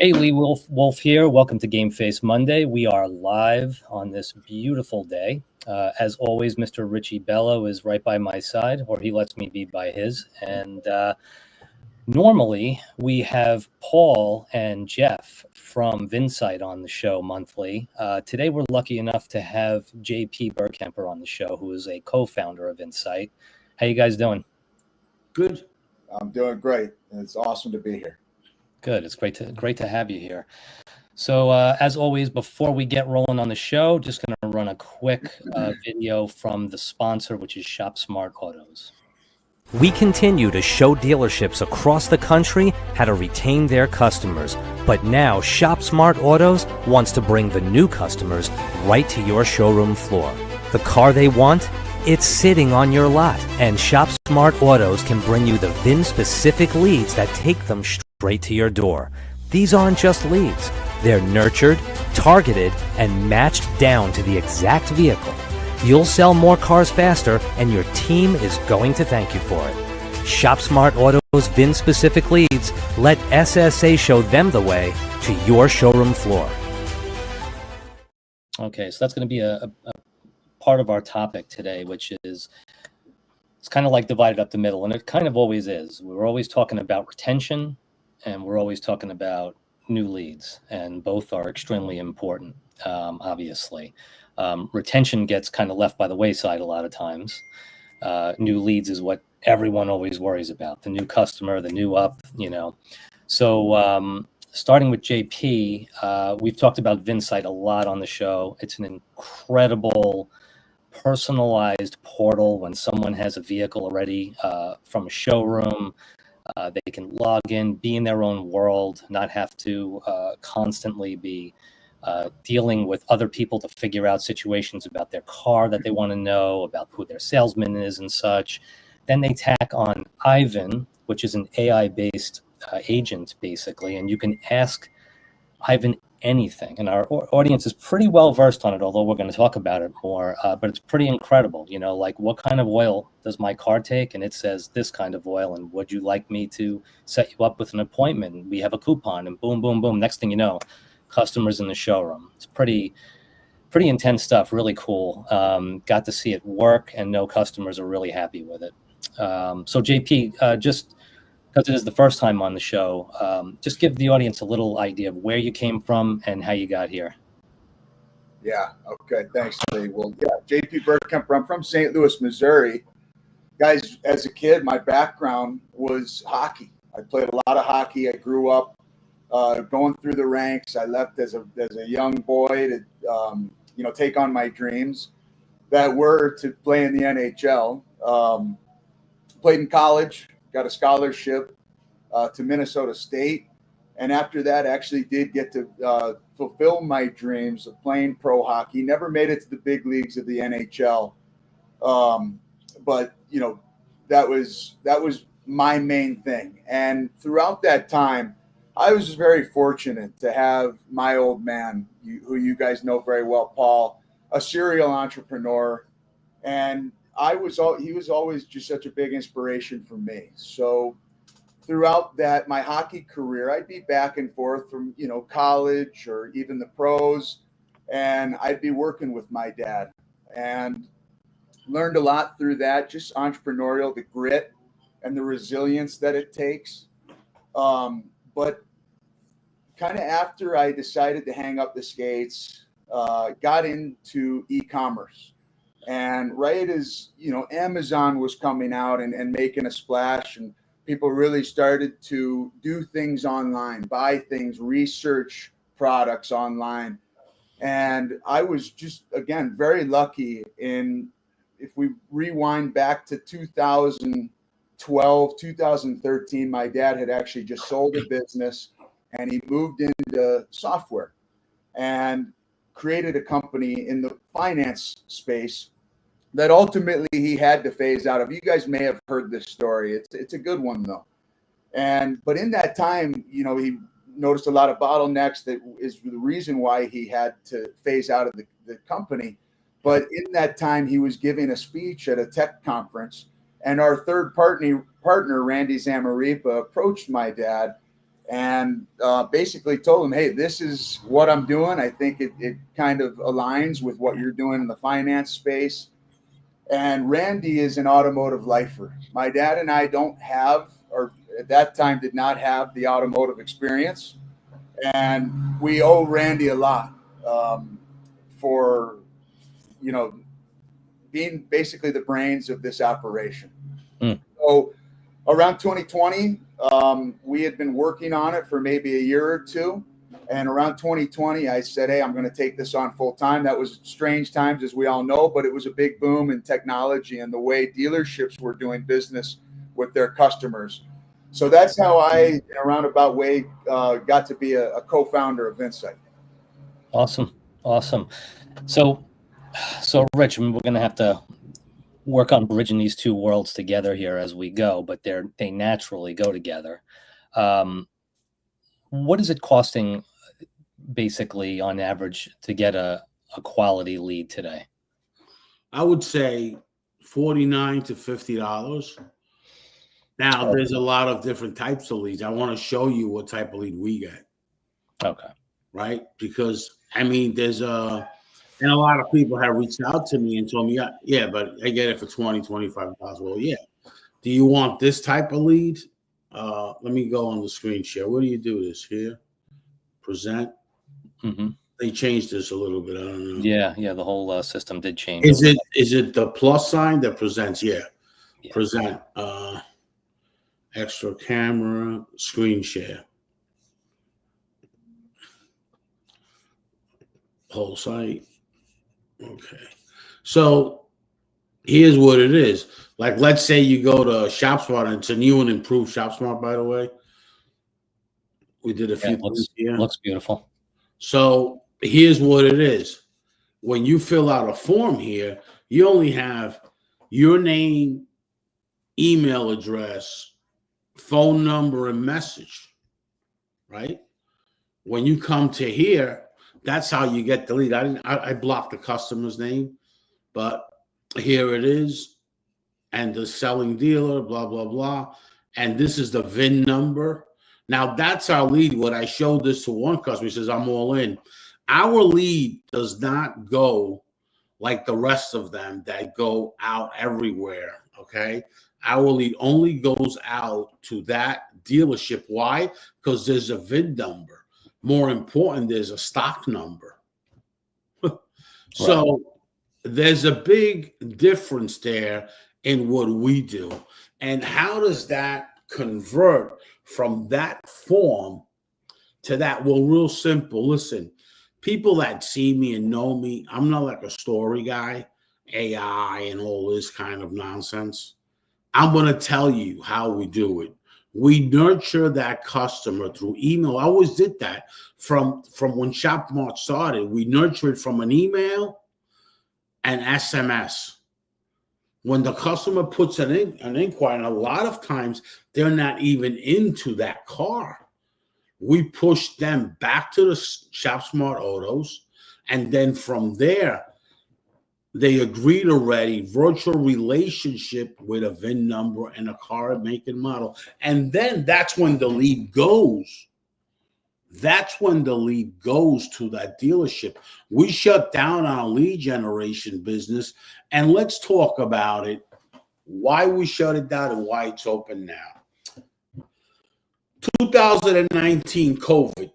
Hey, Lee Wolf here. Welcome to Game Face Monday. We are live on this beautiful day. As always, Mr. Richie Bello is right by my side, or he lets me be by his. And normally we have Paul and Jeff from Vinsight on the show monthly. Today we're lucky enough to have JP Burkemper on the show, who is a co-founder of Vinsight. How you guys doing? Good. I'm doing great. It's awesome to be here. Good. It's great to have you here. So as always, before we get rolling on the show, just going to run a quick video from the sponsor, which is Shop Smart Autos. We continue to show dealerships across the country how to retain their customers. But now Shop Smart Autos wants to bring the new customers right to your showroom floor. The car they want? It's sitting on your lot. And Shop Smart Autos can bring you the VIN-specific leads that take them straight to your door. These aren't just leads. They're nurtured, targeted, and matched down to the exact vehicle. You'll sell more cars faster, and your team is going to thank you for it. Shop Smart Autos VIN-specific leads. Let SSA show them the way to your showroom floor. Okay, so that's going to be a part of our topic today, which is it's kind of like divided up the middle, and it kind of always is. We're always talking about retention, and we're always talking about new leads, and both are extremely important, obviously. Retention gets kind of left by the wayside a lot of times. New leads is what everyone always worries about, the new customer, the new up, So starting with JP, we've talked about Vinsight a lot on the show. It's an incredible personalized portal. When someone has a vehicle already from a showroom, they can log in, be in their own world, not have to constantly be dealing with other people to figure out situations about their car that they want to know, about who their salesman is and such. Then they tack on Ivan, which is an AI-based agent, basically, and you can ask Ivan anything. And our audience is pretty well versed on it, although we're going to talk about it more, but it's pretty incredible. Like, what kind of oil does my car take? And it says this kind of oil. And would you like me to set you up with an appointment? We have a coupon, and boom, boom, boom. Next thing you know, customers in the showroom. It's pretty intense stuff, really cool. Got to see it work, and no customers are really happy with it. So JP, just because it is the first time on the show, just give the audience a little idea of where you came from and how you got here. Yeah. Okay. Thanks, Lee. Well, yeah, JP Burkemper. I'm from St. Louis, Missouri. Guys, as a kid, my background was hockey. I played a lot of hockey. I grew up going through the ranks. I left as a young boy to take on my dreams that were to play in the NHL. Played in college. Got a scholarship to Minnesota State. And after that, actually did get to fulfill my dreams of playing pro hockey. Never made it to the big leagues of the NHL. But, that was my main thing. And throughout that time, I was very fortunate to have my old man, who you guys know very well, Paul, a serial entrepreneur. And he was always just such a big inspiration for me. So throughout my hockey career, I'd be back and forth from, college or even the pros, and I'd be working with my dad and learned a lot through that, just entrepreneurial, the grit and the resilience that it takes. But kind of after I decided to hang up the skates, got into e-commerce. And right as, Amazon was coming out and making a splash, and people really started to do things online, buy things, research products online. And I was just, again, very lucky if we rewind back to 2012, 2013, my dad had actually just sold a business and he moved into software and created a company in the finance space that ultimately he had to phase out of. You guys may have heard this story. It's a good one though. But in that time, he noticed a lot of bottlenecks. That is the reason why he had to phase out of the company. But in that time, he was giving a speech at a tech conference, and our third partner, Randy Zamaripa, approached my dad and basically told him, hey, this is what I'm doing. I think it kind of aligns with what you're doing in the finance space. And Randy is an automotive lifer. My dad and I don't have, or at that time did not have, the automotive experience. And we owe Randy a lot for, being basically the brains of this operation. So around 2020, we had been working on it for maybe a year or two. And around 2020, I said, hey, I'm going to take this on full time. That was strange times, as we all know, but it was a big boom in technology and the way dealerships were doing business with their customers. So that's how I, in a roundabout way, got to be a co-founder of Insight. Awesome. So Rich, we're going to have to work on bridging these two worlds together here as we go, but they naturally go together. What is it costing, basically, on average, to get a quality lead today? I would say $49 to $50. Now, there's a lot of different types of leads. I want to show you what type of lead we get. Okay. Right? Because, there's and a lot of people have reached out to me and told me, yeah, but I get it for $20, $25. Well, yeah. Do you want this type of lead? Let me go on the screen share. What do you do this here? Present. Mm-hmm. They changed this a little bit. I don't know. Yeah. The whole system did change. Is it the plus sign that presents? Yeah. Present. Extra camera, screen share. Whole site. Okay. So here's what it is. Like, let's say you go to ShopSmart, and it's a new and improved ShopSmart, by the way. We did a few things here. Looks beautiful. So here's what it is. When you fill out a form here, you only have your name, email address, phone number, and message, right? When you come to here, that's how you get the lead. I blocked the customer's name, but here it is. And the selling dealer, blah, blah, blah. And this is the VIN number. Now, that's our lead. When I showed this to one customer, he says, I'm all in. Our lead does not go like the rest of them that go out everywhere, okay? Our lead only goes out to that dealership. Why? Because there's a VIN number. More important, there's a stock number. So there's a big difference there in what we do. And how does that convert from that form to that? Well, real simple. Listen, people that see me and know me, I'm not like a story guy, AI and all this kind of nonsense. I'm going to tell you how we do it. We nurture that customer through email. I always did that from when ShopSmart started. We nurture it from an email and SMS. When the customer puts an inquiry, and a lot of times they're not even into that car, we push them back to the ShopSmart Autos, and then from there, they agreed already, virtual relationship with a VIN number and a car, make and model. And then that's when the lead goes. That's when the lead goes to that dealership. We shut down our lead generation business, and let's talk about it, why we shut it down and why it's open now. 2019 COVID,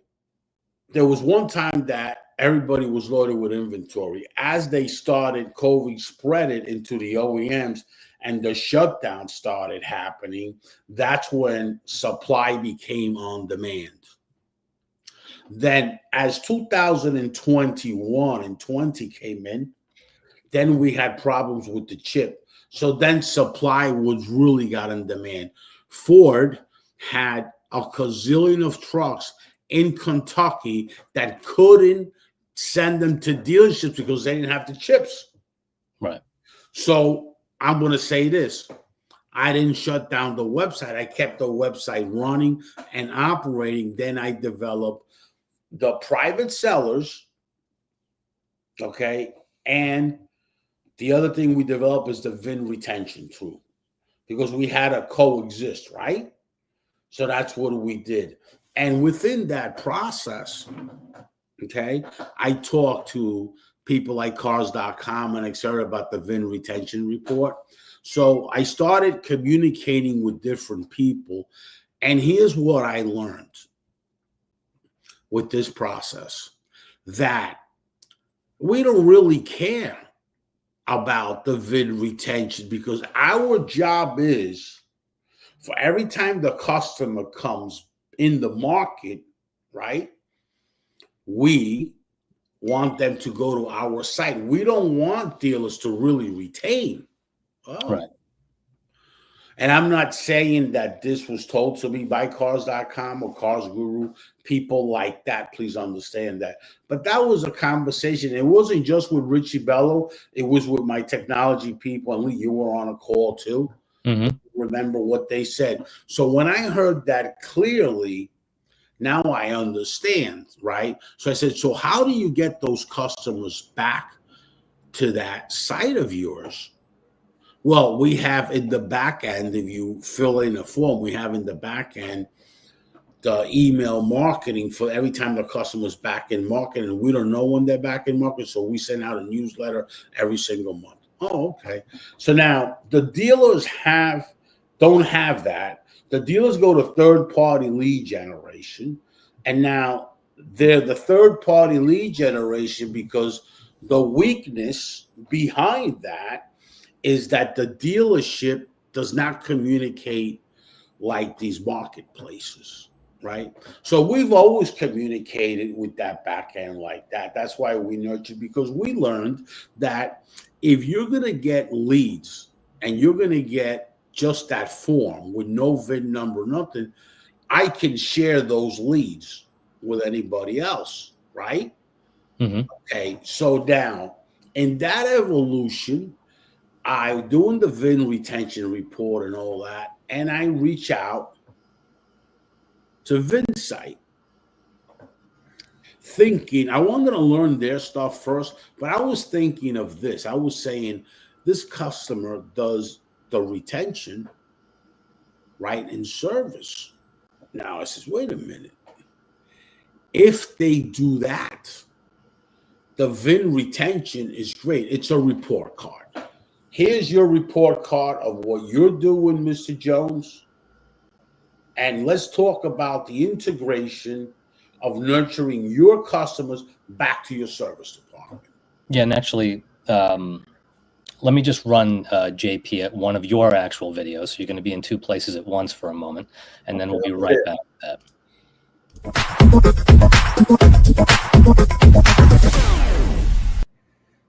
there was one time that everybody was loaded with inventory. As they started, COVID spread it into the OEMs and the shutdown started happening. That's when supply became on demand. Then as 2021 and 20 came in, then we had problems with the chip. So then supply was really got in demand. Ford had a gazillion of trucks in Kentucky that couldn't send them to dealerships because they didn't have the chips. Right. So I'm going to say this. I didn't shut down the website. I kept the website running and operating. Then I developed the private sellers, okay? And the other thing we developed is the VIN retention tool because we had to coexist, right? So that's what we did. And within that process, okay, I talked to people like Cars.com and etc. about the VIN retention report. So I started communicating with different people. And here's what I learned with this process, that we don't really care about the VIN retention, because our job is, for every time the customer comes in the market, right, we want them to go to our site. We don't want dealers to really retain. Oh. Right. And I'm not saying that this was told to me by Cars.com or Cars Guru, people like that. Please understand that. But that was a conversation. It wasn't just with Richie Bello. It was with my technology people. And Lee, you were on a call too. Mm-hmm. Remember what they said. So when I heard that clearly, now I understand, right? So I said, so how do you get those customers back to that site of yours? Well, we have in the back end, if you fill in a form, we have in the back end the email marketing for every time the customer's back in market, and we don't know when they're back in market, so we send out a newsletter every single month. Oh, okay. So now the dealers don't have that. The dealers go to third-party lead generation, and now they're the third-party lead generation because the weakness behind that is that the dealership does not communicate like these marketplaces, right? So we've always communicated with that back end like that. That's why we nurtured, because we learned that if you're going to get leads and you're going to get just that form with no VIN number, nothing, I can share those leads with anybody else, right? Mm-hmm. Okay, so now in that evolution, I doing the VIN retention report and all that, and I reach out to VinSight, thinking I wanted to learn their stuff first, but I was thinking of this. I was saying, this customer does the retention, right, in service. Now I says, wait a minute. If they do that, the VIN retention is great. It's a report card. Here's your report card of what you're doing, Mr. Jones. And let's talk about the integration of nurturing your customers back to your service department. Yeah, and actually, let me just run JP at one of your actual videos. So you're going to be in two places at once for a moment, and then we'll be right back with that.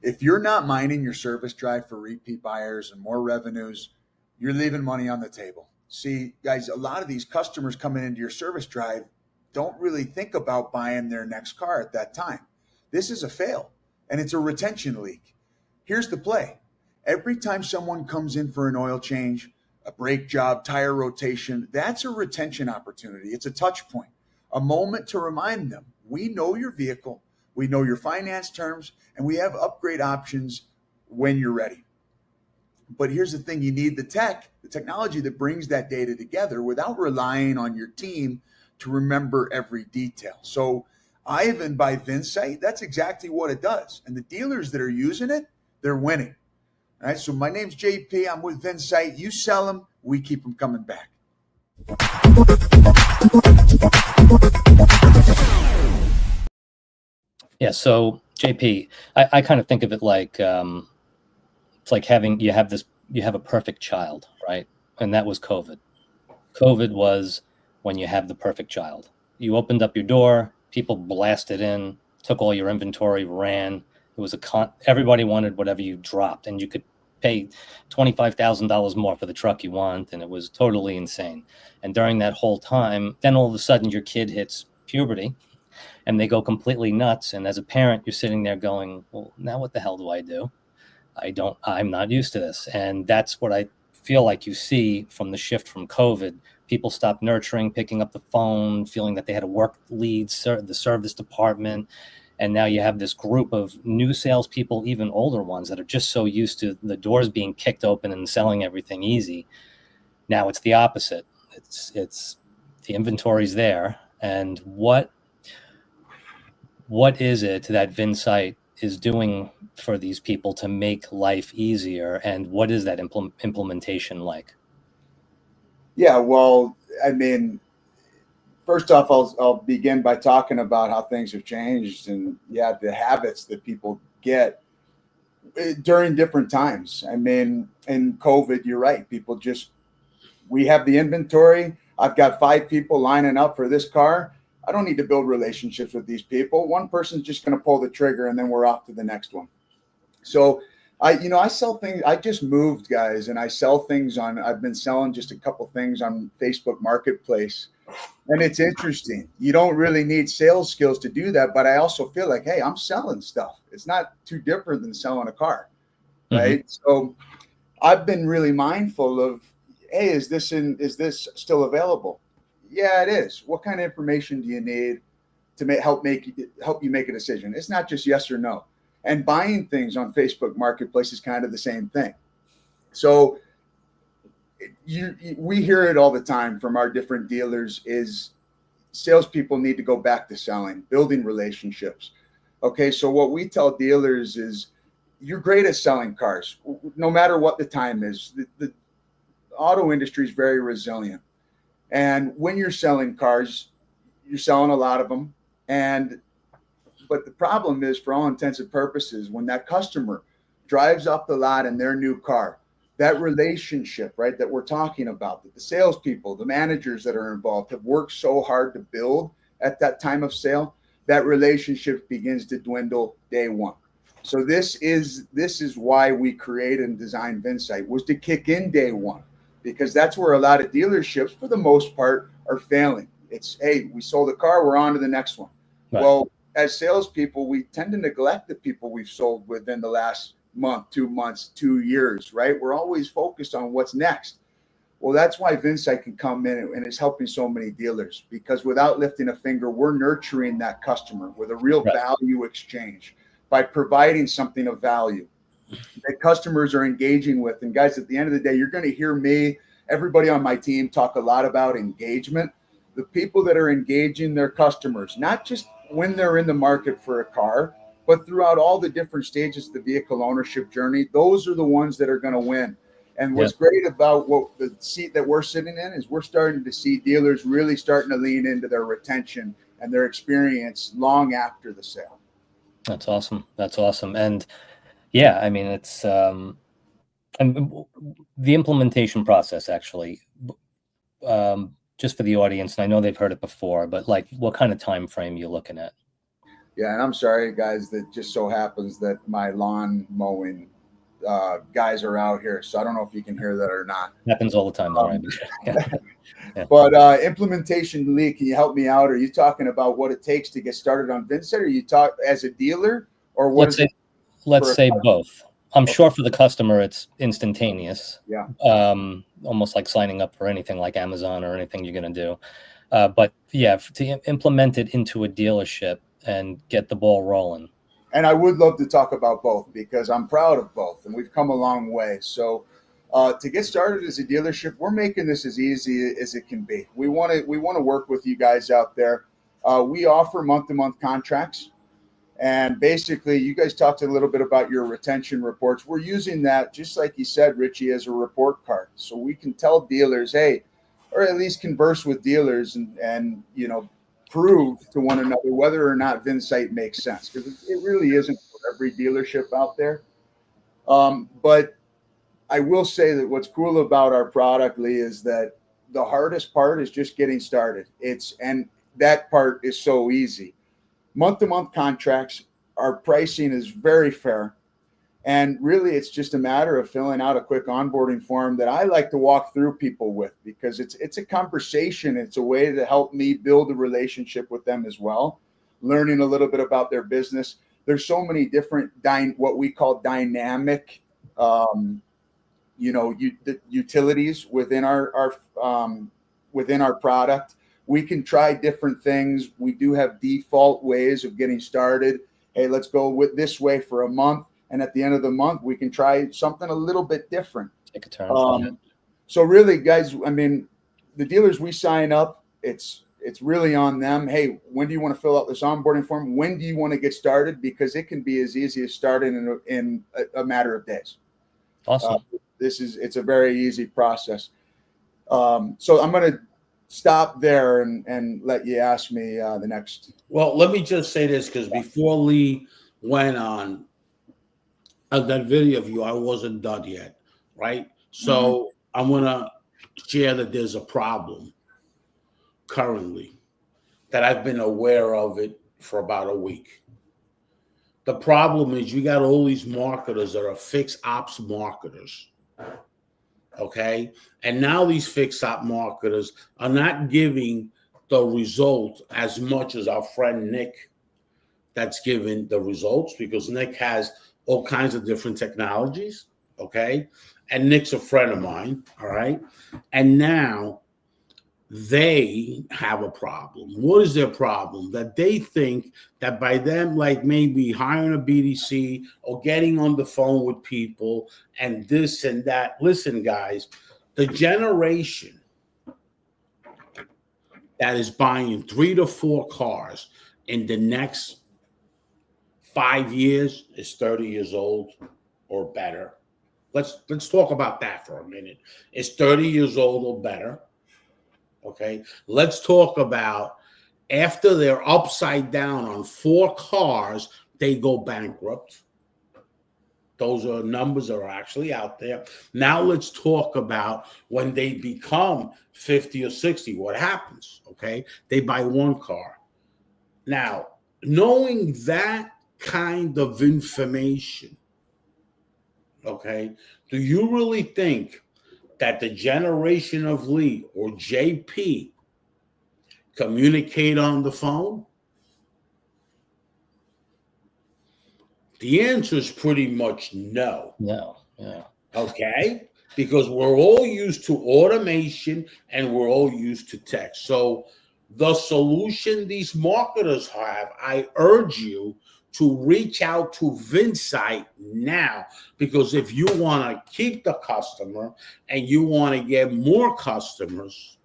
If you're not mining your service drive for repeat buyers and more revenues, you're leaving money on the table. See, guys, a lot of these customers coming into your service drive don't really think about buying their next car at that time. This is a fail, and it's a retention leak. Here's the play. Every time someone comes in for an oil change, a brake job, tire rotation, that's a retention opportunity. It's a touch point, a moment to remind them, we know your vehicle, we know your finance terms, and we have upgrade options when you're ready. But here's the thing, you need the technology that brings that data together without relying on your team to remember every detail. So Ivan by VinSight, that's exactly what it does. And the dealers that are using it, they're winning. All right, so my name's JP, I'm with VinSight. You sell them, we keep them coming back. Yeah, so JP, I kind of think of it like it's like you have a perfect child, right? And that was COVID. COVID was when you have the perfect child. You opened up your door, people blasted in, took all your inventory, ran. It was everybody wanted whatever you dropped, and you could pay $25,000 more for the truck you want, and it was totally insane. And during that whole time, then all of a sudden your kid hits puberty, and they go completely nuts. And as a parent, you're sitting there going, well, now what the hell do I do? I'm not used to this. And that's what I feel like you see from the shift from COVID. People stopped nurturing, picking up the phone, feeling that they had to work leads, the service department. And now you have this group of new salespeople, even older ones, that are just so used to the doors being kicked open and selling everything easy. Now it's the opposite. It's the inventory's there. And what is it that Vinsight is doing for these people to make life easier, and what is that implementation like? Yeah, well, I mean, first off, I'll begin by talking about how things have changed, and yeah, the habits that people get during different times. I mean, in COVID, you're right. People just, we have the inventory. I've got 5 people lining up for this car. I don't need to build relationships with these people. One person's just going to pull the trigger, and then we're off to the next one. So I sell things. I just moved, guys, and I sell things on, I've been selling just a couple things on Facebook Marketplace. And it's interesting. You don't really need sales skills to do that, but I also feel like, hey, I'm selling stuff. It's not too different than selling a car, right? So I've been really mindful of, hey, is this still available? Yeah, it is. What kind of information do you need to help you make a decision? It's not just yes or no. And buying things on Facebook Marketplace is kind of the same thing. So we hear it all the time from our different dealers is salespeople need to go back to selling, building relationships. Okay, so what we tell dealers is you're great at selling cars, no matter what the time is. The auto industry is very resilient. And when you're selling cars, you're selling a lot of them. But the problem is, for all intents and purposes, when that customer drives off the lot in their new car, that relationship, right, that we're talking about, that the salespeople, the managers that are involved have worked so hard to build at that time of sale, that relationship begins to dwindle day one. So this is why we created and designed Vinsight, was to kick in day one, because that's where a lot of dealerships, for the most part, are failing. It's, hey, we sold a car, we're on to the next one. Right. Well, as salespeople, we tend to neglect the people we've sold within the last month, 2 months, 2 years, right? We're always focused on what's next. Well, that's why Vinsight can come in and is helping so many dealers, because without lifting a finger, we're nurturing that customer with a real value exchange by providing something of value that customers are engaging with. And guys, at the end of the day, you're going to hear me, everybody on my team, talk a lot about engagement. The people that are engaging their customers, not just when they're in the market for a car, but throughout all the different stages of the vehicle ownership journey, those are the ones that are going to win. And what's great about what the seat that we're sitting in is we're starting to see dealers really starting to lean into their retention and their experience long after the sale. That's awesome. That's awesome. And yeah, I mean, it's and the implementation process, actually, just for the audience, and I know they've heard it before, but like, what kind of time frame you looking at? Yeah, and I'm sorry, guys, that just so happens that my lawn mowing guys are out here, so I don't know if you can hear that or not. Happens all the time, all right. Yeah. But implementation, Lee, can you help me out? Are you talking about what it takes to get started on Vinsight, or you talk as a dealer, or what? Let's say both. I'm sure for the customer, it's instantaneous. Yeah. Almost like signing up for anything like Amazon or anything you're going to do. But yeah, to implement it into a dealership and get the ball rolling. And I would love to talk about both, because I'm proud of both, and we've come a long way. So to get started as a dealership, we're making this as easy as it can be. We want to work with you guys out there. We offer month-to-month contracts. And basically, you guys talked a little bit about your retention reports. We're using that, just like you said, Richie, as a report card. So we can tell dealers, hey, or at least converse with dealers and prove to one another whether or not Vinsight makes sense, because it really isn't for every dealership out there. But I will say that what's cool about our product, Lee, is that the hardest part is just getting started. And that part is so easy. Month-to-month contracts, our pricing is very fair. And really, it's just a matter of filling out a quick onboarding form that I like to walk through people with, because it's a conversation. It's a way to help me build a relationship with them as well, learning a little bit about their business. There's so many different what we call dynamic, utilities within our product. We can try different things. We do have default ways of getting started. Hey, let's go with this way for a month. And at the end of the month, we can try something a little bit different. Take a turn. So really, guys, I mean, the dealers we sign up, it's it's really on them. Hey, when do you want to fill out this onboarding form? When do you want to get started? Because it can be as easy as starting in a matter of days. Awesome. It's a very easy process. So I'm going to stop there and let you ask me the next. Well, let me just say this, because before Lee went on that video of you, I wasn't done yet, right? So I'm going to share that there's a problem currently that I've been aware of it for about a week. The problem is you got all these marketers that are fixed ops marketers. Okay. And now these fixed op marketers are not giving the result as much as our friend Nick that's giving the results, because Nick has all kinds of different technologies. Okay. And Nick's a friend of mine. All right. And now they have a problem. What is their problem? That they think that by them, like maybe hiring a BDC or getting on the phone with people and this and that. Listen, guys, the generation that is buying 3 to 4 cars in the next 5 years is 30 years old or better. Let's talk about that for a minute. It's 30 years old or better. Okay, let's talk about after they're upside down on 4 cars, they go bankrupt. Those are numbers that are actually out there. Now let's talk about when they become 50 or 60, what happens? Okay, they buy 1 car. Now, knowing that kind of information, okay, do you really think that the generation of Lee or JP communicate on the phone? The answer is pretty much no. No. Yeah. Okay? Because we're all used to automation and we're all used to text. So the solution these marketers have, I urge you to reach out to Vinsight now, because if you want to keep the customer and you want to get more customers,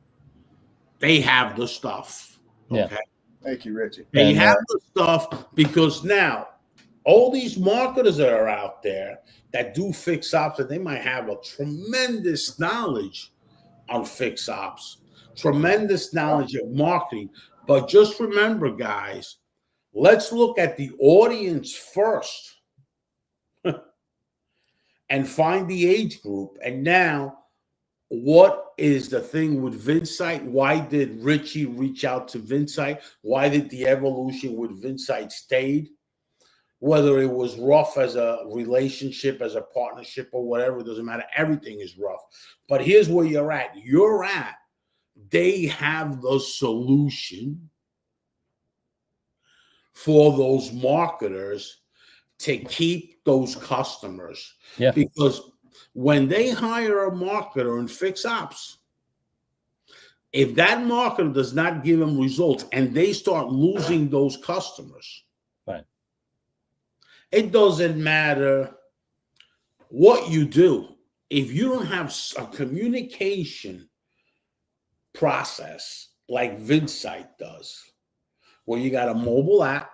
they have the stuff. Okay. Yeah. Thank you, Richie. They And, have the stuff, because now all these marketers that are out there that do fix ops, and they might have a tremendous knowledge on fix ops, tremendous knowledge of marketing. But just remember, guys, let's look at the audience first and find the age group. And now, what is the thing with Vinsight? Why did Richie reach out to Vinsight? Why did the evolution with Vinsight stayed? Whether it was rough as a relationship, as a partnership, or whatever, it doesn't matter. Everything is rough. But here's where you're at. They have the solution for those marketers to keep those customers. Yeah. Because when they hire a marketer in fix ops, if that marketer does not give them results and they start losing those customers, right, it doesn't matter what you do. If you don't have a communication process like Vinsight does, where you got a mobile app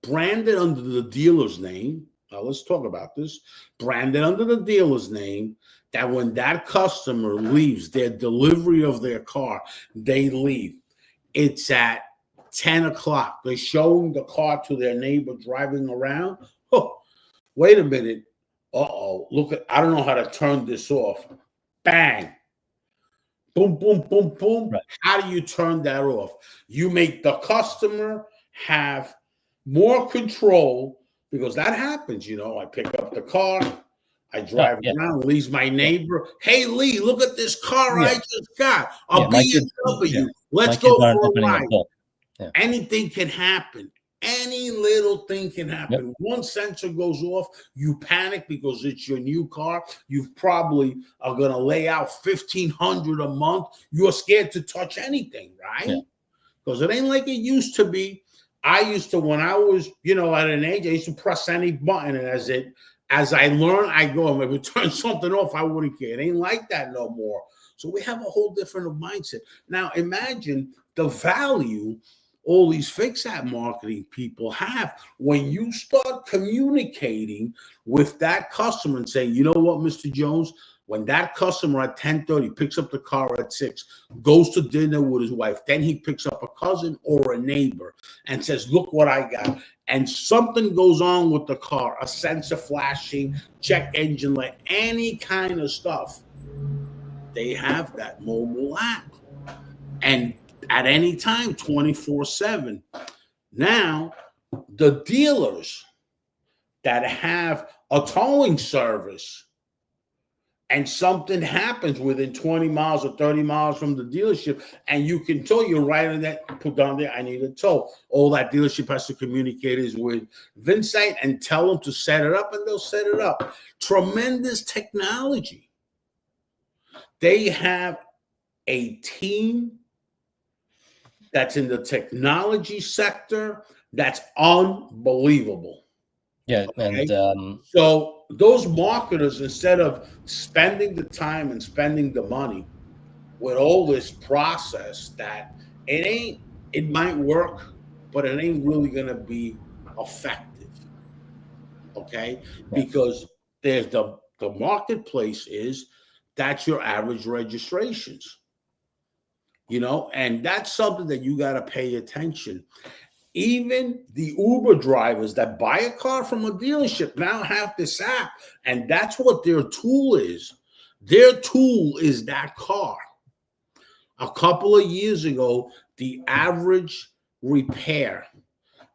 branded under the dealer's name. Now let's talk about this. Branded under the dealer's name, that when that customer leaves their delivery of their car, they leave. It's at 10 o'clock. They're showing the car to their neighbor driving around. Oh, wait a minute. Uh-oh. Look at, I don't know how to turn this off. Bang. Boom, boom, boom, boom. Right. How do you turn that off? You make the customer have more control, because that happens. You know, I pick up the car, I drive around, Lee's my neighbor. Hey, Lee, look at this car I just got. A BMW. Let's go for a ride. Yeah. Anything can happen. Any little thing can happen. Yep. One sensor goes off, you panic because it's your new car. You probably are going to lay out $1,500 a month. You're scared to touch anything, right? Because it ain't like it used to be. I used to, when I was, at an age, I used to press any button, and as I learn, I go, and if it turns something off, I wouldn't care. It ain't like that no more. So we have a whole different mindset. Now imagine the value all these fix app marketing people have when you start communicating with that customer and saying, you know what, Mr. Jones, when that customer at 10:30 picks up the car at 6, goes to dinner with his wife, then he picks up a cousin or a neighbor and says, look what I got. And something goes on with the car, a sensor flashing, check engine light, any kind of stuff. They have that mobile app. And at any time, 24/7. Now, the dealers that have a towing service and something happens within 20 miles or 30 miles from the dealership, and you can tow, you're right on that, put down there, I need a tow. All that dealership has to communicate is with VinSight and tell them to set it up, and they'll set it up. Tremendous technology. They have a team that's in the technology sector that's unbelievable. Yeah, Okay? and So those marketers, instead of spending the time and spending the money with all this process that it might work, but it ain't really gonna be effective. Okay? Because there's the marketplace is that's your average registrations. You know, and that's something that you got to pay attention. Even the Uber drivers that buy a car from a dealership now have this app, and that's what their tool is. Their tool is that car. A couple of years ago, the average repair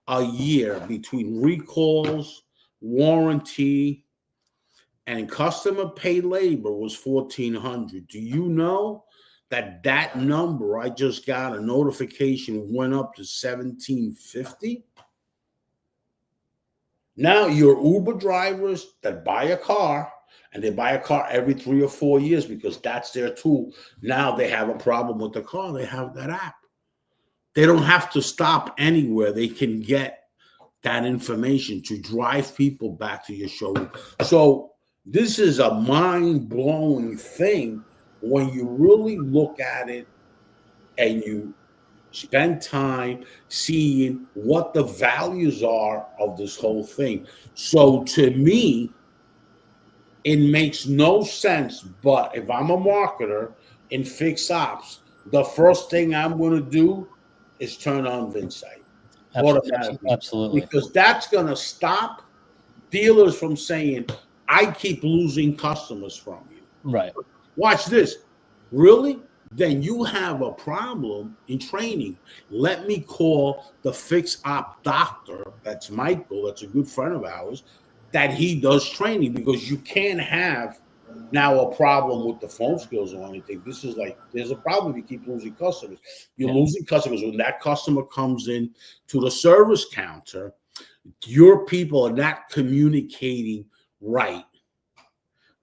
a year between recalls, warranty, and customer paid labor was $1,400. Do you know that number, I just got a notification, went up to $1,750? Now your Uber drivers that buy a car, and they buy a car every 3 or 4 years because that's their tool. Now they have a problem with the car, they have that app. They don't have to stop anywhere. They can get that information to drive people back to your showroom. So this is a mind-blowing thing when you really look at it and you spend time seeing what the values are of this whole thing. So to me, it makes no sense, but if I'm a marketer in fixed ops, the first thing I'm going to do is turn on VinSight. absolutely. Because that's going to stop dealers from saying, I keep losing customers from you. Right. Watch this. Really? Then you have a problem in training. Let me call the fix op doctor. That's Michael. That's a good friend of ours. That he does training, because you can't have now a problem with the phone skills or anything. This is like, there's a problem if you keep losing customers. You're losing customers when that customer comes in to the service counter. Your people are not communicating right.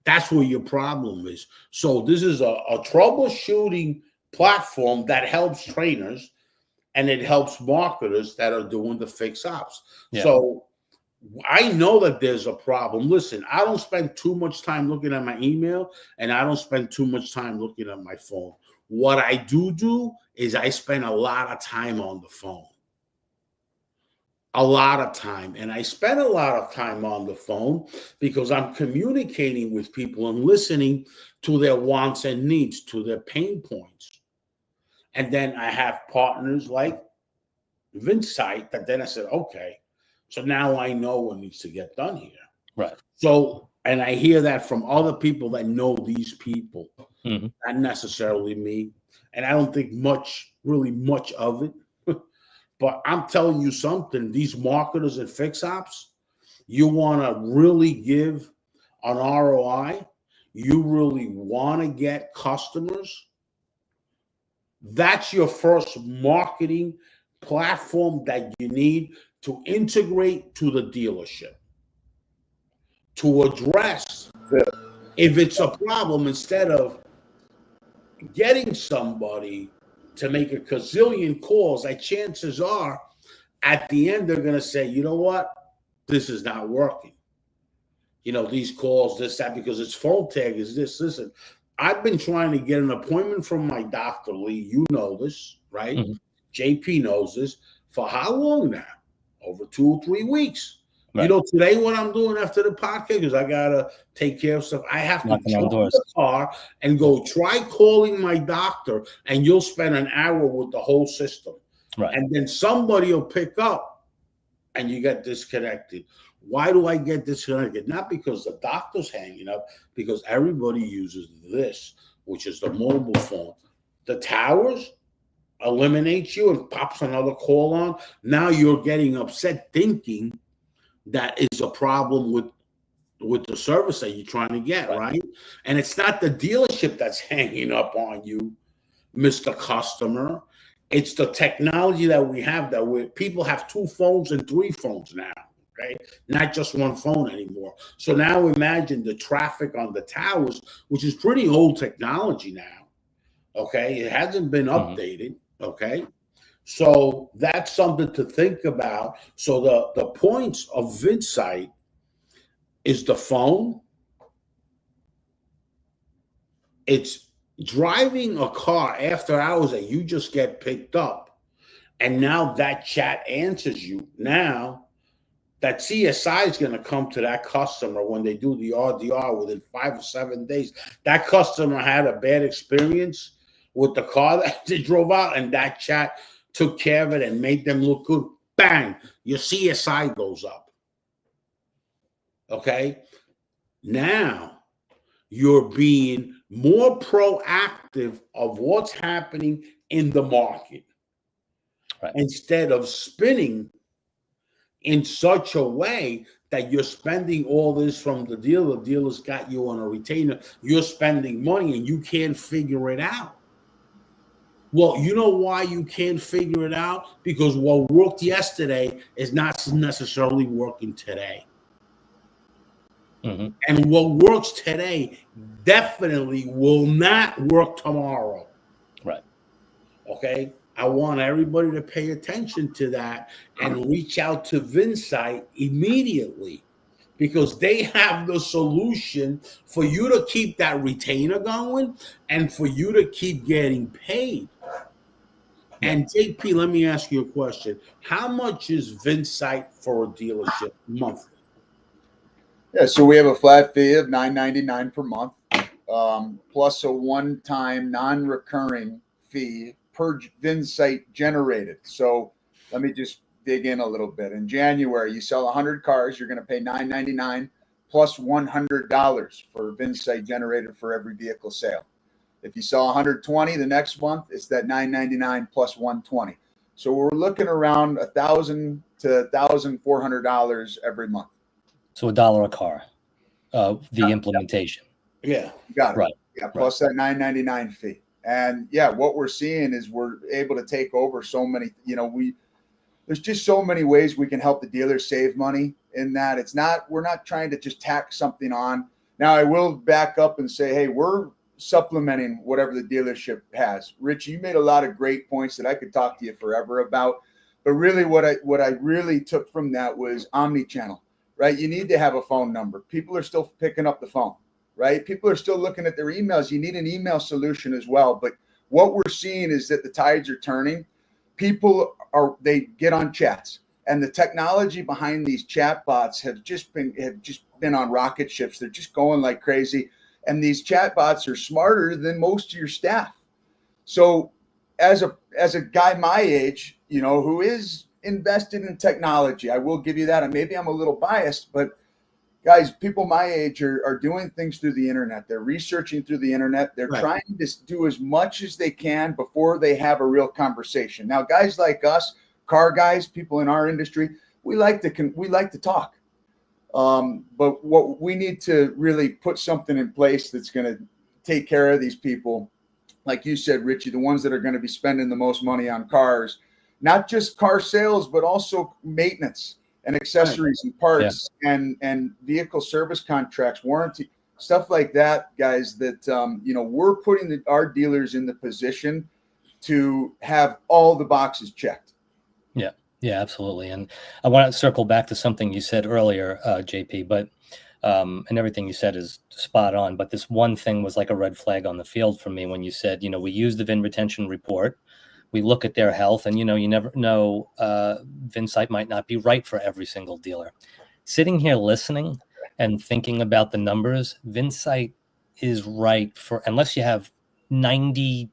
That's where your problem is. So this is a troubleshooting platform that helps trainers, and it helps marketers that are doing the fix ops. Yeah. So I know that there's a problem. Listen, I don't spend too much time looking at my email, and I don't spend too much time looking at my phone. What I do is I spend a lot of time on the phone. A lot of time. And I spend a lot of time on the phone because I'm communicating with people and listening to their wants and needs, to their pain points. And then I have partners like VinSight that then I said, okay, so now I know what needs to get done here. Right. So, and I hear that from other people that know these people, not necessarily me. And I don't think really much of it. But I'm telling you something, these marketers and fix ops, you want to really give an ROI, you really want to get customers, that's your first marketing platform that you need to integrate to the dealership, to address if it's a problem, instead of getting somebody to make a gazillion calls, that chances are at the end they're going to say, you know what, this is not working. You know, these calls, this, that, because it's phone tag is this. Listen, I've been trying to get an appointment from my doctor, Lee. You know this, right? Mhm. JP knows this. For how long now? Over 2 or 3 weeks. Right. You know, today what I'm doing after the podcast, because I gotta take care of stuff. I have to Knocking on jump in doors. the car and go try calling my doctor, and you'll spend an hour with the whole system. Right. And then somebody will pick up and you get disconnected. Why do I get disconnected? Not because the doctor's hanging up, because everybody uses this, which is the mobile phone. The towers eliminates you and pops another call on. Now you're getting upset thinking that is a problem with the service that you're trying to get, right? And it's not the dealership that's hanging up on you, Mr. Customer. It's the technology that we have that people have 2 phones and 3 phones now, okay? Not just 1 phone anymore. So now imagine the traffic on the towers, which is pretty old technology now, okay? It hasn't been updated, okay? So that's something to think about. So the points of VinSight is the phone. It's driving a car after hours that you just get picked up, and now that chat answers you. Now that CSI is going to come to that customer when they do the RDR within 5 or 7 days. That customer had a bad experience with the car that they drove out, and that chat took care of it and made them look good. Bang, your CSI goes up. Okay? Now you're being more proactive of what's happening in the market, Right. instead of spinning in such a way that you're spending all this from the dealer. The dealer's got you on a retainer. You're spending money and you can't figure it out. Well, you know why you can't figure it out? Because what worked yesterday is not necessarily working today. Mm-hmm. And what works today definitely will not work tomorrow. Right. Okay? I want everybody to pay attention to that and reach out to VinSight immediately, because they have the solution for you to keep that retainer going and for you to keep getting paid. And JP, let me ask you a question. How much is VinSight for a dealership monthly? Yeah, so we have a flat fee of $9.99 per month, plus a one-time non-recurring fee per VinSight generated. So let me just dig in a little bit. In January, you sell 100 cars, you're going to pay $9.99 plus $100 for VinSight generated for every vehicle sale. If you sell 120 the next month, it's that $9.99 plus $120. So we're looking around $1,000 to $1,400 every month. So $1 a car, the implementation. Yeah. Got it. Right. Yeah, plus that $9.99 fee. And yeah, what we're seeing is we're able to take over so many, there's just so many ways we can help the dealers save money in that. We're not trying to just tack something on. Now I will back up and say, hey, we're supplementing whatever the dealership has. Rich, you made a lot of great points that I could talk to you forever about, but really what I really took from that was omni-channel, right? You need to have a phone number. People are still picking up the phone. Right? People are still looking at their emails. You need an email solution as well. But what we're seeing is that the tides are turning. They get on chats, and the technology behind these chat bots have just been on rocket ships. They're just going like crazy. And these chat bots are smarter than most of your staff. So as a guy my age, who is invested in technology, I will give you that. And maybe I'm a little biased, but guys, people my age are doing things through the internet. They're researching through the internet. They're trying to do as much as they can before they have a real conversation. Now, guys like us, car guys, people in our industry, we like to talk. But what we need to really put something in place that's going to take care of these people, like you said, Richie, the ones that are going to be spending the most money on cars, not just car sales, but also maintenance and accessories and parts and vehicle service contracts, warranty, stuff like that, guys, that, we're putting our dealers in the position to have all the boxes checked. Yeah, absolutely. And I want to circle back to something you said earlier, JP, but And everything you said is spot on. But this one thing was like a red flag on the field for me when you said, we use the VIN retention report. We look at their health, and, you never know, VinSight might not be right for every single dealer. Sitting here listening and thinking about the numbers, VinSight is right for, unless you have 97%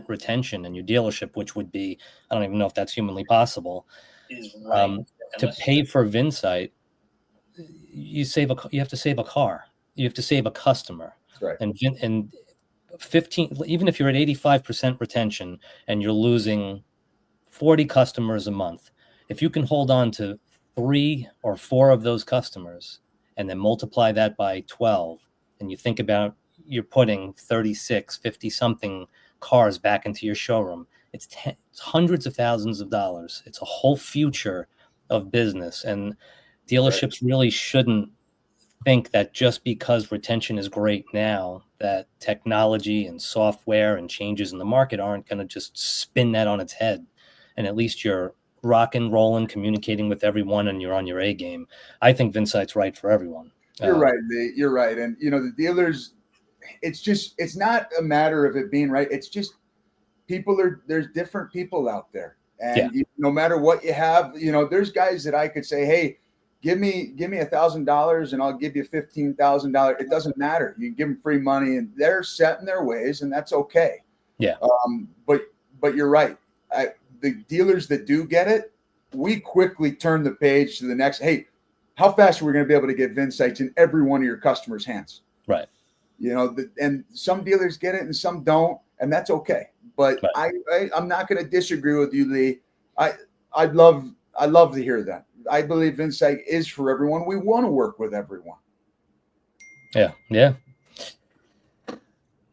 retention in your dealership, which would be, I don't even know if that's humanly possible, to pay for VinSight. You have to save a car. You have to save a customer. Right. And 15, even if you're at 85% retention and you're losing 40 customers a month, if you can hold on to 3 or 4 of those customers and then multiply that by 12, and you think about you're putting 36, 50 something cars back into your showroom, it's hundreds of thousands of dollars. It's a whole future of business. And dealerships really shouldn't think that just because retention is great now, that technology and software and changes in the market aren't going to just spin that on its head. And at least you're rocking, rolling, communicating with everyone, and you're on your A game. I think VinSight's right for everyone. You're right, Lee. You're right. And, the dealers, it's not a matter of it being right. It's just there's different people out there. And no matter what you have, there's guys that I could say, hey, give me $1,000 and I'll give you $15,000. It doesn't matter. You can give them free money, and they're set in their ways, and that's okay. Yeah. But you're right. The dealers that do get it, we quickly turn the page to the next. Hey, how fast are we going to be able to get VinSights in every one of your customers' hands? Right. And some dealers get it and some don't, and that's okay. But I'm not going to disagree with you, Lee. I'd love to hear that. I believe VinSight is for everyone. We want to work with everyone. Yeah.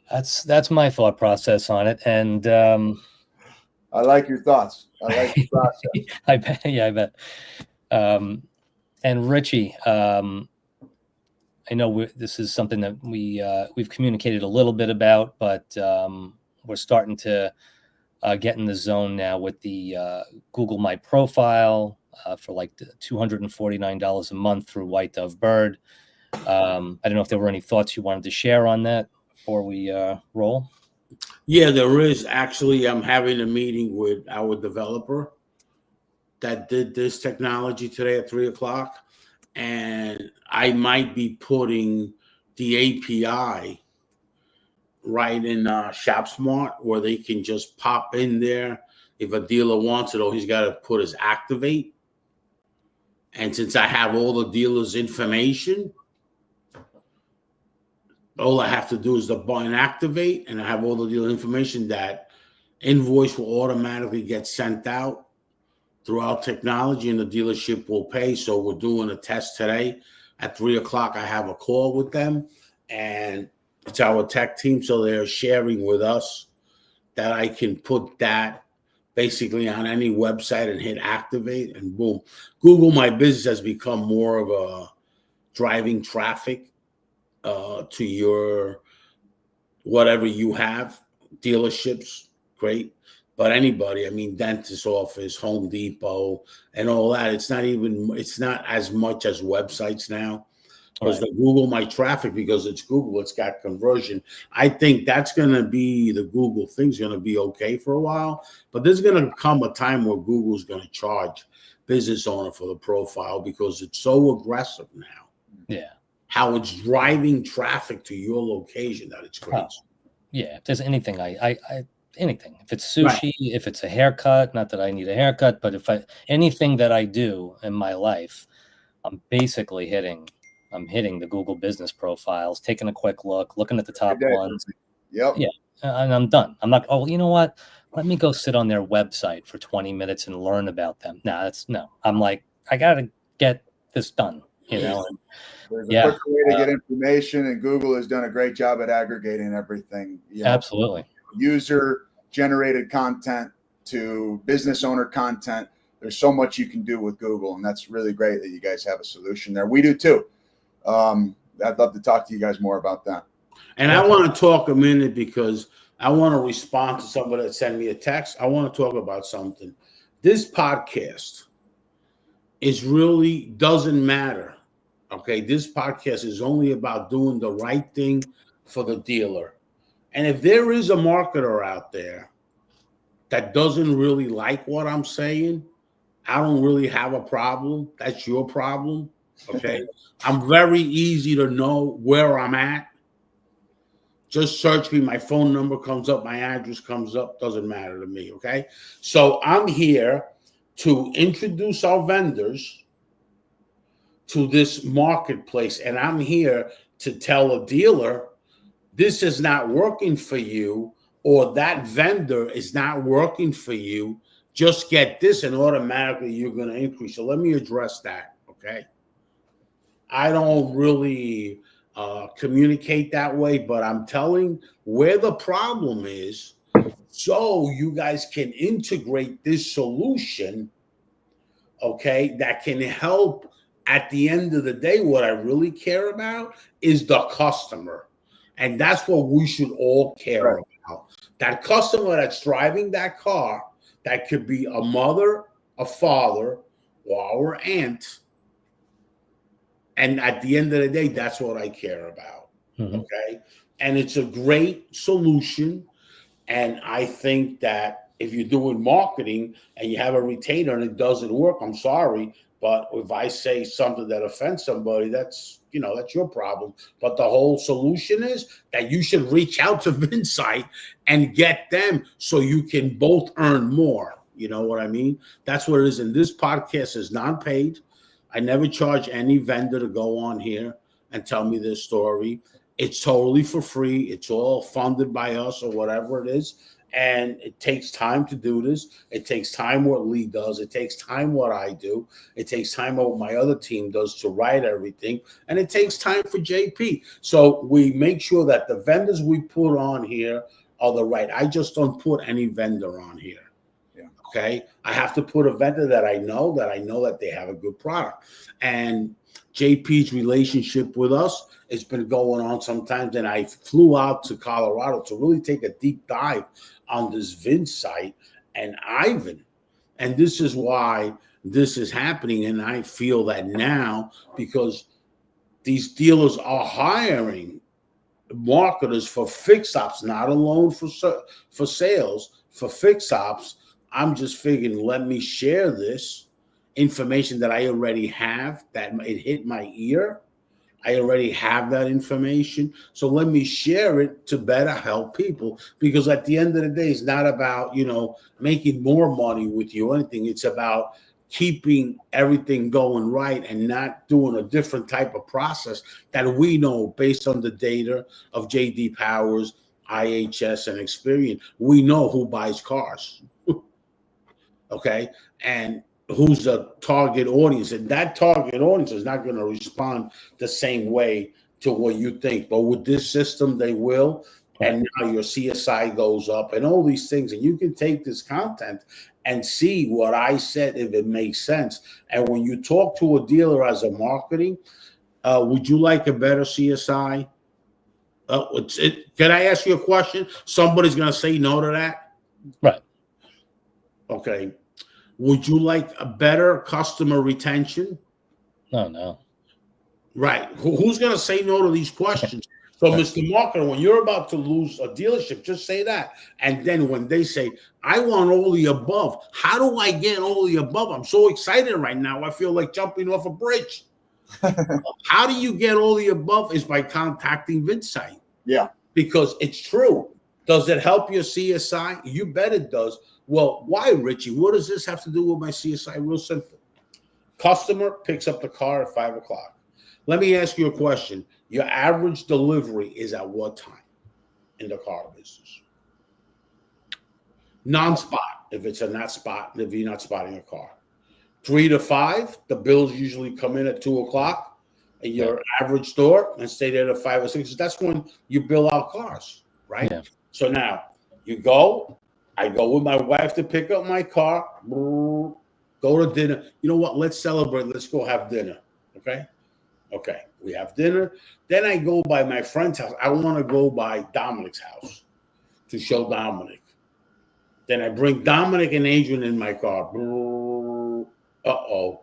That's my thought process on it. And I like your thoughts. I like your process. I bet. And Richie, I know this is something that we've communicated a little bit about, but we're starting to get in the zone now with the Google My Profile for like $249 a month through White Dove Bird. I don't know if there were any thoughts you wanted to share on that before we roll. Yeah, there is. Actually, I'm having a meeting with our developer that did this technology today at 3:00, and I might be putting the API right in ShopSmart, where they can just pop in there. If a dealer wants it, all he's got to put is activate. And since I have all the dealer's information, all I have to do is the button activate, and I have all the dealer information. That invoice will automatically get sent out through our technology, and the dealership will pay. So we're doing a test today at 3:00. I have a call with them, and it's our tech team. So they're sharing with us that I can put that basically on any website and hit activate, and boom. Google My Business has become more of a driving traffic to your whatever you have. Dealerships, great. But anybody, dentist office, Home Depot, and all that, it's not as much as websites now. Because the Google My Traffic, because it's Google, it's got conversion. I think that's going to be, the Google thing's going to be okay for a while. But there's going to come a time where Google's going to charge business owner for the profile, because it's so aggressive now. Yeah. How it's driving traffic to your location that it's crazy. Yeah. If there's anything, anything. If it's sushi, if it's a haircut, not that I need a haircut, but anything that I do in my life, I'm basically hitting the Google business profiles, taking a quick look, looking at the top ones. Yep. Yeah. And I'm done. I'm not, you know what? Let me go sit on their website for 20 minutes and learn about them. No. I'm like, I got to get this done, There's a quick way to get information, and Google has done a great job at aggregating everything. Absolutely. User-generated content to business owner content. There's so much you can do with Google, and that's really great that you guys have a solution there. We do too. I'd love to talk to you guys more about that. And I want to talk a minute, because I want to respond to somebody that sent me a text. I want to talk about something. This podcast doesn't matter Okay, this podcast is only about doing the right thing for the dealer. And if there is a marketer out there that doesn't really like what I'm saying, I don't really have a problem. That's your problem. Okay. I'm very easy to know where I'm at. Just search me. My phone number comes up. My address comes up. Doesn't matter to me. Okay. So I'm here to introduce our vendors to this marketplace. And I'm here to tell a dealer, this is not working for you, or that vendor is not working for you. Just get this and automatically you're going to increase. So let me address that. Okay. I don't really communicate that way, but I'm telling where the problem is so you guys can integrate this solution, okay, that can help. At the end of the day, what I really care about is the customer. And that's what we should all care about. That customer that's driving that car, that could be a mother, a father, or our aunt. And at the end of the day, that's what I care about. Mm-hmm. Okay. And it's a great solution. And I think that if you're doing marketing and you have a retainer and it doesn't work, I'm sorry. But if I say something that offends somebody, that's your problem. But the whole solution is that you should reach out to Vinsight and get them so you can both earn more. You know what I mean? That's what it is. And this podcast is non-paid. I never charge any vendor to go on here and tell me their story. It's totally for free. It's all funded by us or whatever it is. And it takes time to do this. It takes time what Lee does. It takes time what I do. It takes time what my other team does to write everything. And it takes time for JP. So we make sure that the vendors we put on here are the right. I just don't put any vendor on here. Okay. I have to put a vendor that I know that they have a good product. And JP's relationship with us, it's been going on sometimes. And I flew out to Colorado to really take a deep dive on this Vinsight and Ivan. And this is why this is happening. And I feel that now because these dealers are hiring marketers for fix ops, not alone for sales, for fix ops. I'm just figuring, let me share this information that I already have, that it hit my ear. I already have that information. So let me share it to better help people, because at the end of the day, it's not about, making more money with you or anything. It's about keeping everything going right and not doing a different type of process that we know based on the data of JD Powers, IHS, and Experian. We know who buys cars. Okay. And who's the target audience. And that target audience is not going to respond the same way to what you think. But with this system, they will. And now your CSI goes up and all these things. And you can take this content and see what I said, if it makes sense. And when you talk to a dealer as a marketing, would you like a better CSI? Can I ask you a question? Somebody's going to say no to that? Right. Okay. Would you like a better customer retention? No. Right. Who's going to say no to these questions? So, Mr. Marketer, when you're about to lose a dealership, just say that. And then when they say, I want all the above, how do I get all the above? I'm so excited right now. I feel like jumping off a bridge. How do you get all the above? Is by contacting Vinsight. Yeah. Because it's true. Does it help your CSI? You bet it does. Well, why, Richie? What does this have to do with my CSI? Real simple. Customer picks up the car at 5 o'clock. Let me ask you a question. Your average delivery is at what time in the car business? Non-spot, if it's a not spot, if you're not spotting a car. 3 to 5, the bills usually come in at 2 o'clock at your average store and stay there to 5 or 6. That's when you bill out cars, right? Yeah. So now you go. I go with my wife to pick up my car, go to dinner. You know what? Let's celebrate. Let's go have dinner. Okay. We have dinner. Then I go by my friend's house. I want to go by Dominic's house to show Dominic. Then I bring Dominic and Adrian in my car. Uh-oh.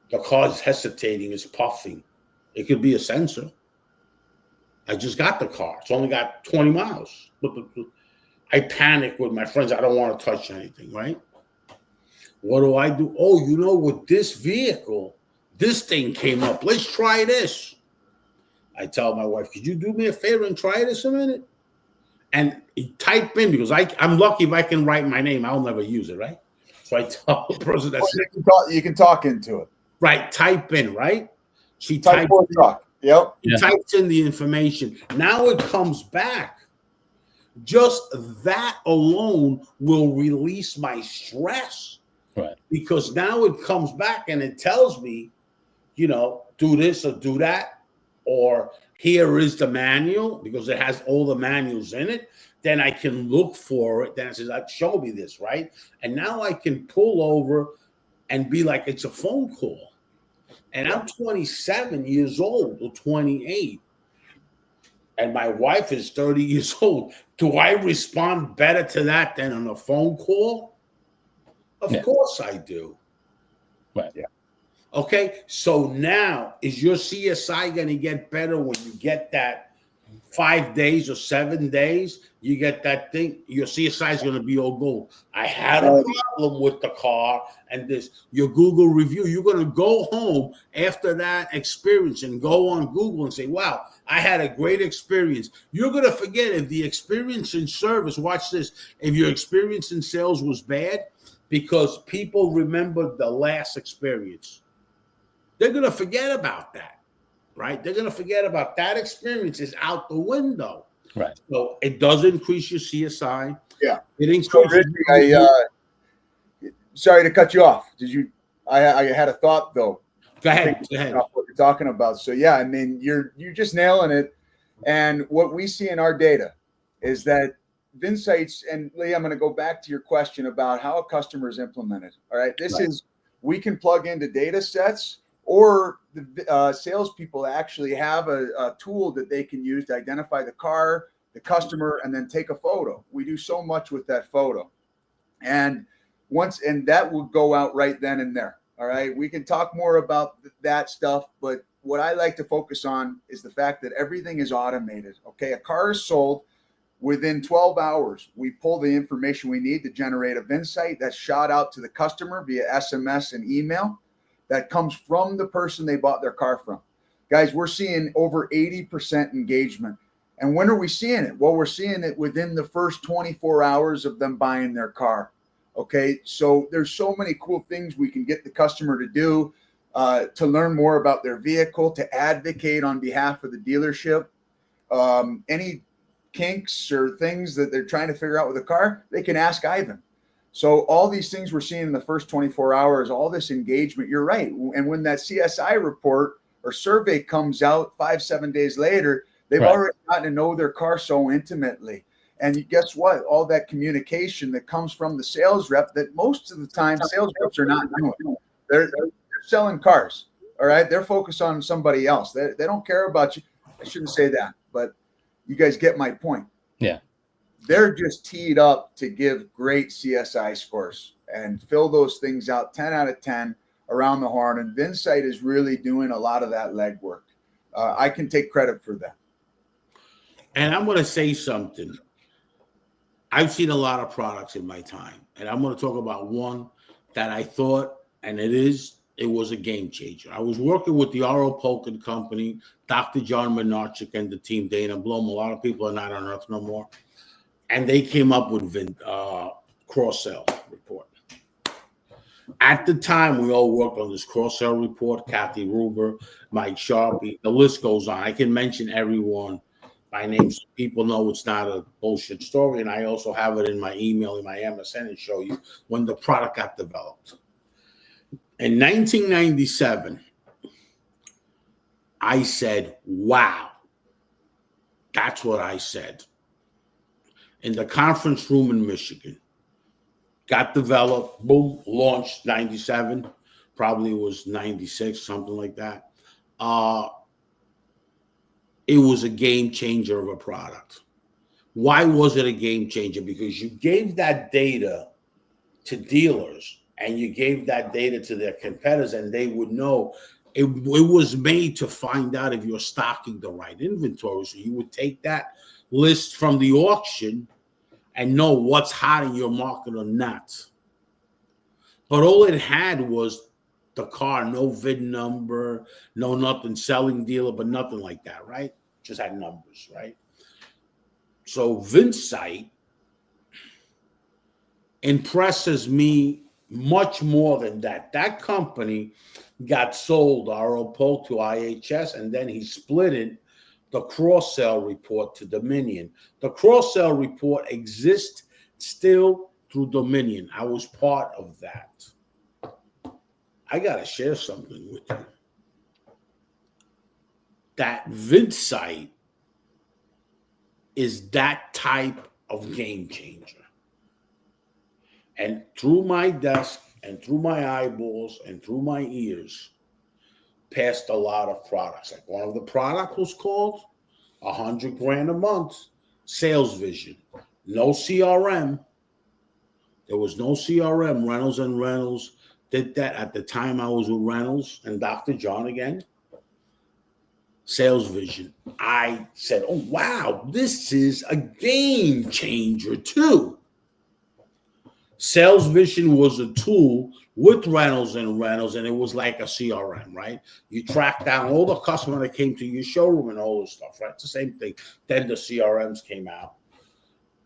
The car's hesitating, it's puffing. It could be a sensor. I just got the car. It's only got 20 miles. I panic with my friends. I don't want to touch anything, right? What do I do? Oh, with this vehicle, this thing came up. Let's try this. I tell my wife, could you do me a favor and try this a minute? And type in, because I'm lucky if I can write my name. I'll never use it, right? So I tell the person that's you can talk into it. Right, type in, right? She Type for truck. Yep. Types in the information. Now it comes back. Just that alone will release my stress. Right. Because now it comes back and it tells me, do this or do that, or here is the manual, because it has all the manuals in it. Then I can look for it. Then it says, show me this, right? And now I can pull over and be like, it's a phone call. And I'm 27 years old or 28. And my wife is 30 years old. Do I respond better to that than on a phone call? Of course I do. Right. Yeah. Okay. So now, is your CSI going to get better when you get that 5 days or 7 days? You get that thing, your CSI is going to be all gold. I had a problem with the car and this. Your Google review, you're going to go home after that experience and go on Google and say, wow, I had a great experience. You're going to forget if the experience in service, watch this, if your experience in sales was bad, because people remember the last experience. They're going to forget about that, right? They're going to forget about that experience is out the window. Right. So it does increase your CSI. Yeah. It increases. Sorry to cut you off. I had a thought though. Go ahead. What you're talking about. So yeah, I mean, you're just nailing it. And what we see in our data is that Vinsights, and Lee, I'm going to go back to your question about how a customer is implemented. All right. We can plug into data sets, or the salespeople actually have a tool that they can use to identify the car, the customer, and then take a photo. We do so much with that photo. And that will go out right then and there. All right. We can talk more about that stuff, but what I like to focus on is the fact that everything is automated. Okay. A car is sold within 12 hours. We pull the information we need to generate a VinSight that's shot out to the customer via SMS and email that comes from the person they bought their car from. Guys, we're seeing over 80% engagement. And when are we seeing it? Well, we're seeing it within the first 24 hours of them buying their car. Okay, so there's so many cool things we can get the customer to do to learn more about their vehicle, to advocate on behalf of the dealership. Any kinks or things that they're trying to figure out with a car, they can ask Ivan. So all these things we're seeing in the first 24 hours, all this engagement, you're right. And when that CSI report or survey comes out 5-7 days later, they've already gotten to know their car so intimately. And guess what? All that communication that comes from the sales rep that most of the time sales reps are not doing. They're selling cars. All right. They're focused on somebody else. They don't care about you. I shouldn't say that, but you guys get my point. Yeah. They're just teed up to give great CSI scores and fill those things out 10 out of 10 around the horn. And Vinsight is really doing a lot of that legwork. I can take credit for that. And I'm going to say something. I've seen a lot of products in my time, and I'm going to talk about one that I thought, and it was a game changer. I was working with the R.O. Polk & Company, Dr. John Menarchik and the team, Dana Blum. A lot of people are not on Earth no more. And they came up with cross-sell report. At the time, we all worked on this cross-sell report, Kathy Ruber, Mike Sharpie, the list goes on. I can mention everyone by name so people know it's not a bullshit story. And I also have it in my email, in my MSN, and show you when the product got developed. In 1997, I said, wow. That's what I said. In the conference room in Michigan. Got developed, boom, launched 97. Probably was 96, something like that. It was a game changer of a product. Why was it a game changer? Because you gave that data to dealers and you gave that data to their competitors, and they would know it was made to find out if you're stocking the right inventory. So you would take that list from the auction and know what's hot in your market or not. But all it had was the car, no VIN number, no nothing, selling dealer, but nothing like that, right? Just had numbers, right? So VinSight impresses me much more than that. That company got sold, R.O. Polk, to IHS, and then he split it, the cross-sell report, to Dominion. The cross-sell report exists still through Dominion. I was part of that. I got to share something with you. That VinSight is that type of game changer. And through my desk and through my eyeballs and through my ears passed a lot of products. Like one of the products was called $100,000 a month, Sales Vision. No CRM. There was no CRM. Reynolds and Reynolds did that at the time. I was with Reynolds and Dr. John again. Sales Vision. I said, oh, wow, this is a game changer too. Sales Vision was a tool with Reynolds and Reynolds, and it was like a CRM, right? You track down all the customers that came to your showroom and all this stuff, right? It's the same thing. Then the CRMs came out.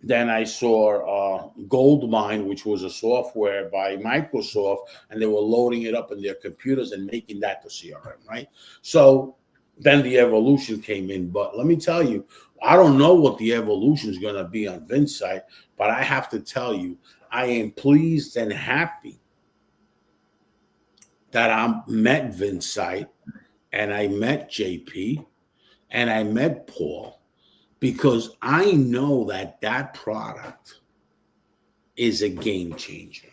Then I saw Goldmine, which was a software by Microsoft, and they were loading it up in their computers and making that the CRM, right? So then the evolution came in. But let me tell you, I don't know what the evolution is going to be on VinSight, but I have to tell you, I am pleased and happy that I met VinSight and I met JP and I met Paul, because I know that that product is a game changer.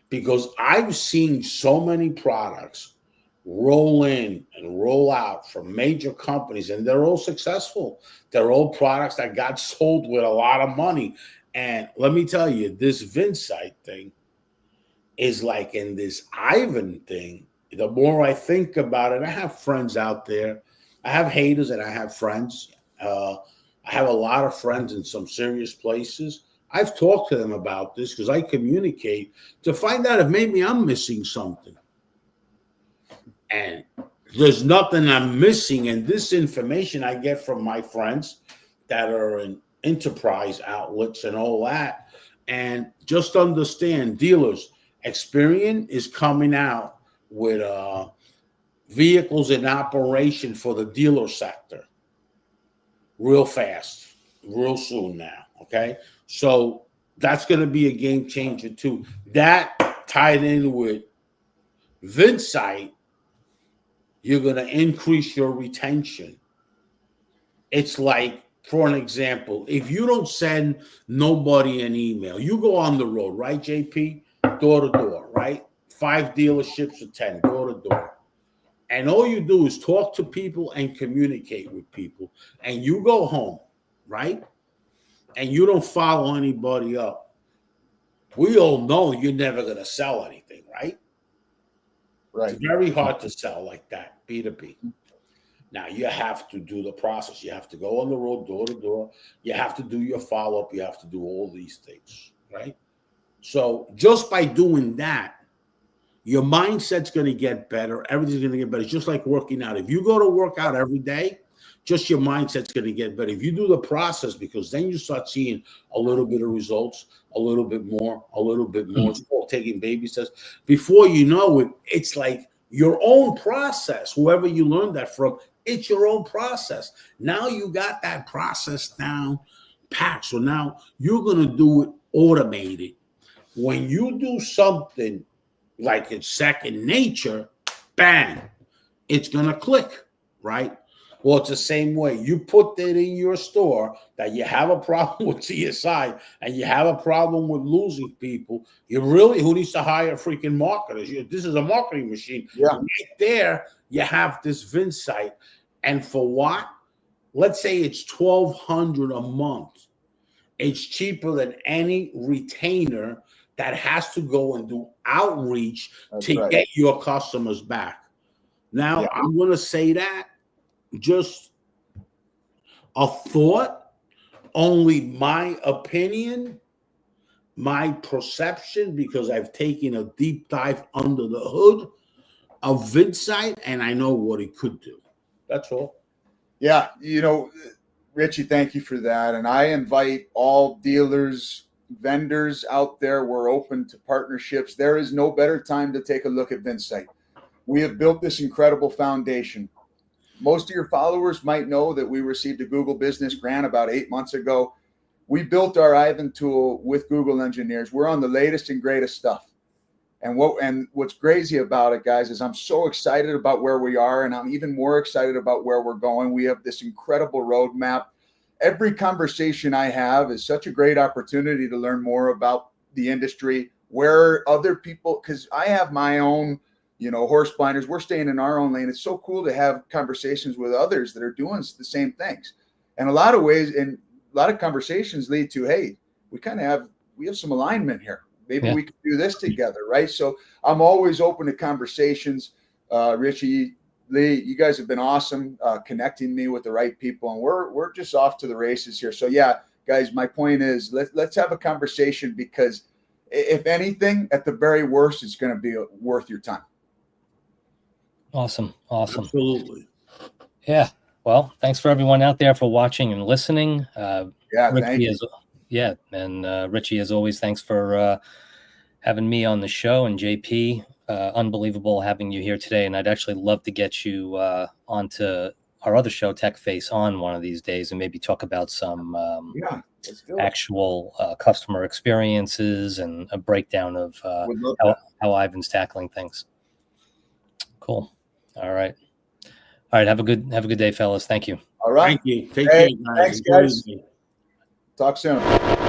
Because I've seen so many products roll in and roll out from major companies, and they're all successful. They're all products that got sold with a lot of money. And let me tell you, this VinSight thing is like in this Ivan thing. The more I think about it, I have friends out there. I have haters and I have friends. I have a lot of friends in some serious places. I've talked to them about this because I communicate to find out if maybe I'm missing something. And there's nothing I'm missing. And this information I get from my friends that are in enterprise outlets and all that. And just understand, dealers, Experian is coming out with vehicles in operation for the dealer sector real fast, real soon now. Okay, so that's going to be a game changer too. That tied in with VinSight, you're going to increase your retention. It's like, for an example, if you don't send nobody an email, you go on the road, right, JP? Door to door, right? 5 dealerships or 10, door to door. And all you do is talk to people and communicate with people. And you go home, right? And you don't follow anybody up. We all know you're never going to sell anything, right? Right. It's very hard to sell like that, B2B. Now, you have to do the process. You have to go on the road, door to door. You have to do your follow-up. You have to do all these things, right? So just by doing that, your mindset's going to get better. Everything's going to get better. It's just like working out. If you go to work out every day, just your mindset's going to get better. If you do the process, because then you start seeing a little bit of results, a little bit more, a little bit more. It's all taking baby steps. Before you know it, it's like your own process. Whoever you learned that from, it's your own process. Now you got that process down packed. So now you're going to do it automated. When you do something like it's second nature, bang, it's going to click, right? Well, it's the same way. You put that in your store that you have a problem with CSI and you have a problem with losing people. You really, who needs to hire freaking marketers? This is a marketing machine. Yeah. Right there, you have this VinSight. And for what? Let's say it's $1,200 a month. It's cheaper than any retainer that has to go and do outreach That's to right. get your customers back. Now, Yeah. I'm going to say that just a thought, only my opinion, my perception, because I've taken a deep dive under the hood of VidSite and I know what it could do. That's all. Yeah, you know, Richie, thank you for that. And I invite all dealers, vendors out there. We're open to partnerships. There is no better time to take a look at VinSight. We have built this incredible foundation. Most of your followers might know that we received a Google Business Grant about 8 months ago. We built our Ivan tool with Google engineers. We're on the latest and greatest stuff. And what's crazy about it, guys, is I'm so excited about where we are, and I'm even more excited about where we're going. We have this incredible roadmap. Every conversation I have is such a great opportunity to learn more about the industry, where other people, because I have my own, horse blinders. We're staying in our own lane. It's so cool to have conversations with others that are doing the same things. And a lot of ways, and a lot of conversations lead to, hey, we have some alignment here. Maybe we could do this together, right? So I'm always open to conversations. Richie, Lee, you guys have been awesome connecting me with the right people, and we're just off to the races here. So yeah, guys, my point is let's have a conversation, because if anything, at the very worst, it's going to be worth your time. Awesome. Absolutely. Yeah. Well, thanks for everyone out there for watching and listening. Thank you. Richie, as always, thanks for having me on the show, and JP, unbelievable having you here today. And I'd actually love to get you onto our other show, Tech Face, on one of these days, and maybe talk about some let's do it. actual customer experiences and a breakdown of how Ivan's tackling things. Cool. All right. Have a good day, fellas. Thank you. All right. Thank you. Take care, guys. Thanks, guys. Talk soon.